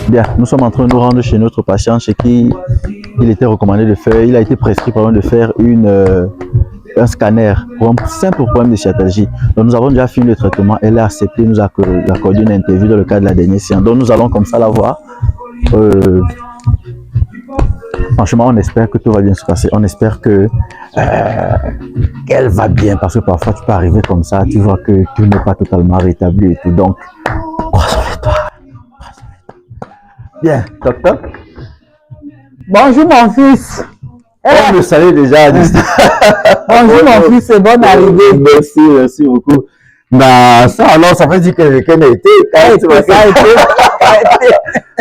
Bien, nous sommes en train de nous rendre chez notre patient chez qui il était recommandé de faire, il a été prescrit pardon, de faire un scanner pour un simple problème de sciatalgie. Donc nous avons déjà fini le traitement, elle a accepté, nous a accordé une interview dans le cadre de la dernière séance. Donc nous allons comme ça la voir. Franchement, on espère que tout va bien se passer. On espère que qu'elle va bien parce que parfois tu peux arriver comme ça, tu vois que tu n'es pas totalement rétabli et tout. Donc, rassurez-toi. Bien, toc toc. Bonjour mon fils. On le salue déjà à distance. Bonjour mon fils, c'est bonne arrivée. Merci, merci beaucoup. Bah ça alors, ça veut dire qu'elle a été.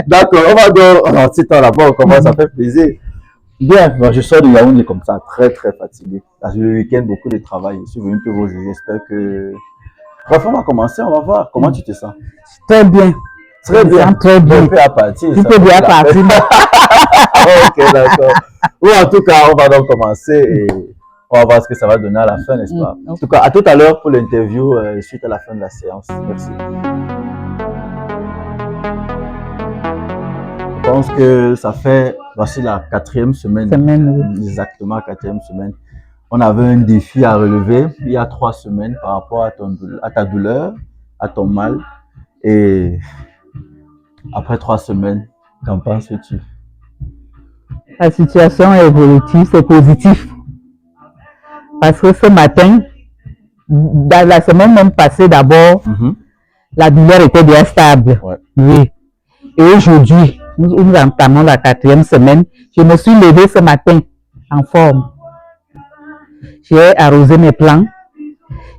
D'accord, on va donc. Alors, c'est temps là-bas, on commence, ça fait plaisir. Bien, moi, je sors de Yaoundé comme ça, très très fatigué. Parce que le week-end, beaucoup de travail. Je suis venu te voir, j'espère que. Bref, on va commencer, on va voir. Comment tu te sens? Très bien. Très bien. Très bien. Tu peux à partir. Tu peux bien partir. Ok, d'accord. Ou en tout cas, on va donc commencer et on va voir ce que ça va donner à la fin, n'est-ce pas? En tout cas, à tout à l'heure pour l'interview suite à la fin de la séance. Merci. Je pense que ça fait, voici la 4e semaine. Exactement, 4e semaine. On avait un défi à relever il y a 3 semaines par rapport à ta douleur, à ton mal. Et après 3 semaines, qu'en penses-tu? La situation est évolutive, c'est positif. Parce que ce matin, dans la semaine même passée d'abord, la douleur était bien stable. Ouais. Oui. Et aujourd'hui, nous entamons la 4e semaine. Je me suis levée ce matin en forme. J'ai arrosé mes plants,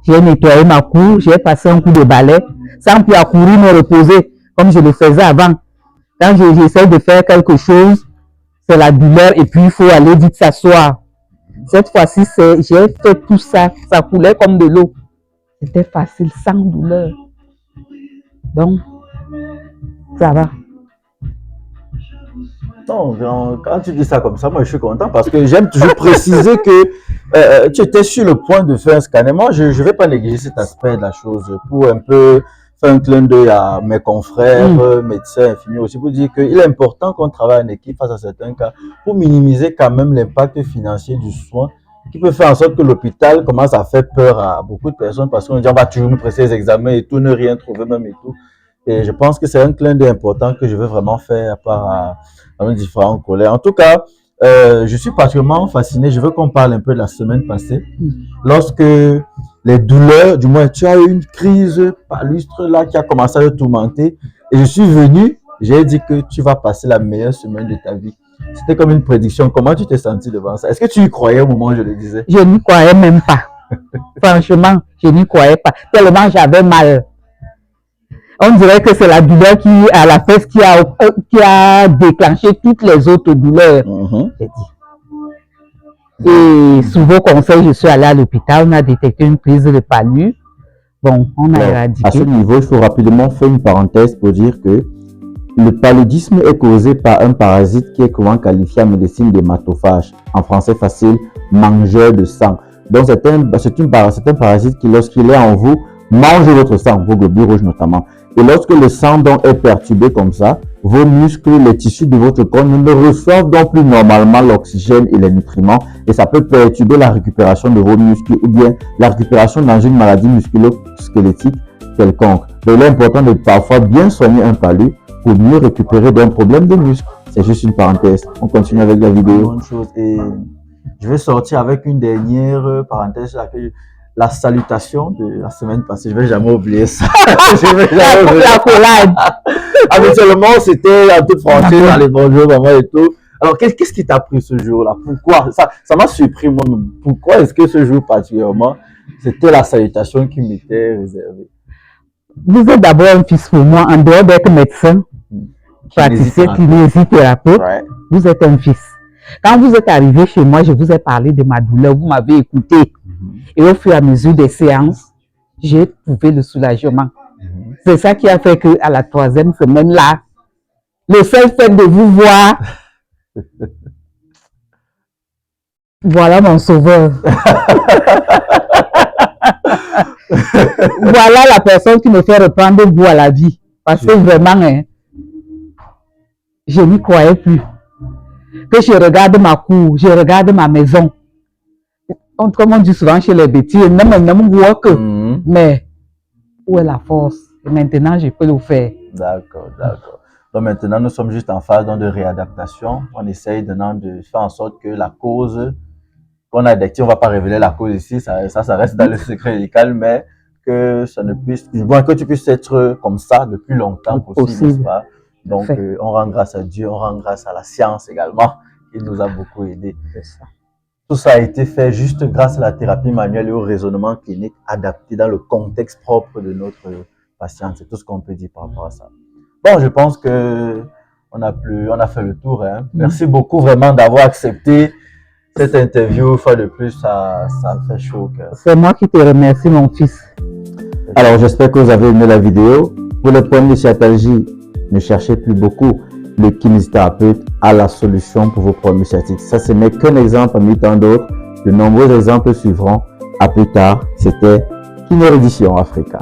j'ai nettoyé ma cour, j'ai passé un coup de balai, sans plus accourir me reposer comme je le faisais avant. Quand j'essaie de faire quelque chose, c'est la douleur et puis il faut aller vite s'asseoir. Cette fois-ci, j'ai fait tout ça, ça coulait comme de l'eau. C'était facile, sans douleur. Donc, ça va. Non, quand tu dis ça comme ça, moi je suis content parce que j'aime toujours préciser que tu étais sur le point de faire un scanner. Moi, je ne vais pas négliger cet aspect de la chose pour un peu faire un clin d'œil à mes confrères, médecins, infirmiers aussi, pour dire qu'il est important qu'on travaille en équipe face à certains cas pour minimiser quand même l'impact financier du soin qui peut faire en sorte que l'hôpital commence à faire peur à beaucoup de personnes parce qu'on dit on va toujours nous presser les examens et tout, ne rien trouver même et tout. Et je pense que c'est un clin d'œil important que je veux vraiment faire à part à mes différents collègues. En tout cas, je suis particulièrement fasciné. Je veux qu'on parle un peu de la semaine passée. Lorsque les douleurs, du moins, tu as eu une crise palustre là qui a commencé à te tourmenter. Et je suis venu, j'ai dit que tu vas passer la meilleure semaine de ta vie. C'était comme une prédiction. Comment tu t'es senti devant ça? Est-ce que tu y croyais au moment où je le disais? Je n'y croyais même pas. Franchement, je n'y croyais pas. Tellement j'avais mal. On dirait que c'est la douleur à la fesse qui a déclenché toutes les autres douleurs. J'ai dit. Et sous vos conseils, je suis allée à l'hôpital, on a détecté une crise de palud. Bon, on a éradiqué. À ce niveau, il faut rapidement faire une parenthèse pour dire que le paludisme est causé par un parasite qui est souvent qualifié en médecine d'hématophage. En français facile, mangeur de sang. Donc c'est un parasite qui, lorsqu'il est en vous, mange votre sang, vos globules rouges notamment. Et lorsque le sang donc est perturbé comme ça, vos muscles, les tissus de votre corps ne reçoivent donc plus normalement l'oxygène et les nutriments et ça peut perturber la récupération de vos muscles ou bien la récupération dans une maladie musculo-squelettique quelconque. Donc il est important de parfois bien soigner un palud pour mieux récupérer d'un problème de muscle. C'est juste une parenthèse. On continue avec la vidéo. Bonne chose. Et je vais sortir avec une dernière parenthèse la salutation de la semaine passée. Je ne vais jamais oublier ça. La collade. Habituellement, c'était en toute franchise, allez, bonjour, maman et tout. Alors, qu'est-ce qui t'a pris ce jour-là? Pourquoi? Ça m'a surpris moi-même. Pourquoi est-ce que ce jour particulièrement, c'était la salutation qui m'était réservée? Vous êtes d'abord un fils pour moi, en dehors d'être médecin, praticien, kinésithérapeute, vous êtes un fils. Quand vous êtes arrivé chez moi, je vous ai parlé de ma douleur, vous m'avez écouté. Et au fur et à mesure des séances, j'ai trouvé le soulagement. C'est ça qui a fait qu'à la 3e semaine là, le seul fait de vous voir, voilà mon sauveur. Voilà la personne qui me fait reprendre goût à la vie. Parce que vraiment, hein, je n'y croyais plus. Que je regarde ma cour, je regarde ma maison. Comme on dit souvent chez les bêtises, mais où est la force? Et maintenant, je peux le faire. D'accord, d'accord. Donc maintenant, nous sommes juste en phase de réadaptation. On essaye maintenant de faire en sorte que la cause qu'on a détectée, on ne va pas révéler la cause ici, ça reste dans le secret médical, mais que ça ne puisse, bon, que tu puisses être comme ça le plus longtemps possible, n'est-ce pas? Donc, on rend grâce à Dieu, on rend grâce à la science également, qui nous a beaucoup aidé. C'est ça. Tout ça a été fait juste grâce à la thérapie manuelle et au raisonnement clinique adapté dans le contexte propre de notre patiente. C'est tout ce qu'on peut dire par rapport à ça. Bon, je pense que on a fait le tour. Hein. Merci beaucoup vraiment d'avoir accepté cette interview. Une fois de plus, ça me fait chaud au cœur. C'est moi qui te remercie, mon fils. Alors, j'espère que vous avez aimé la vidéo. Pour le problème de sciatalgie, ne cherchez plus beaucoup. Le kinésithérapeute a la solution pour vos problèmes sciatiques. Ça, ce n'est qu'un exemple parmi tant d'autres. De nombreux exemples suivront. À plus tard, c'était Kiné Édition Africa.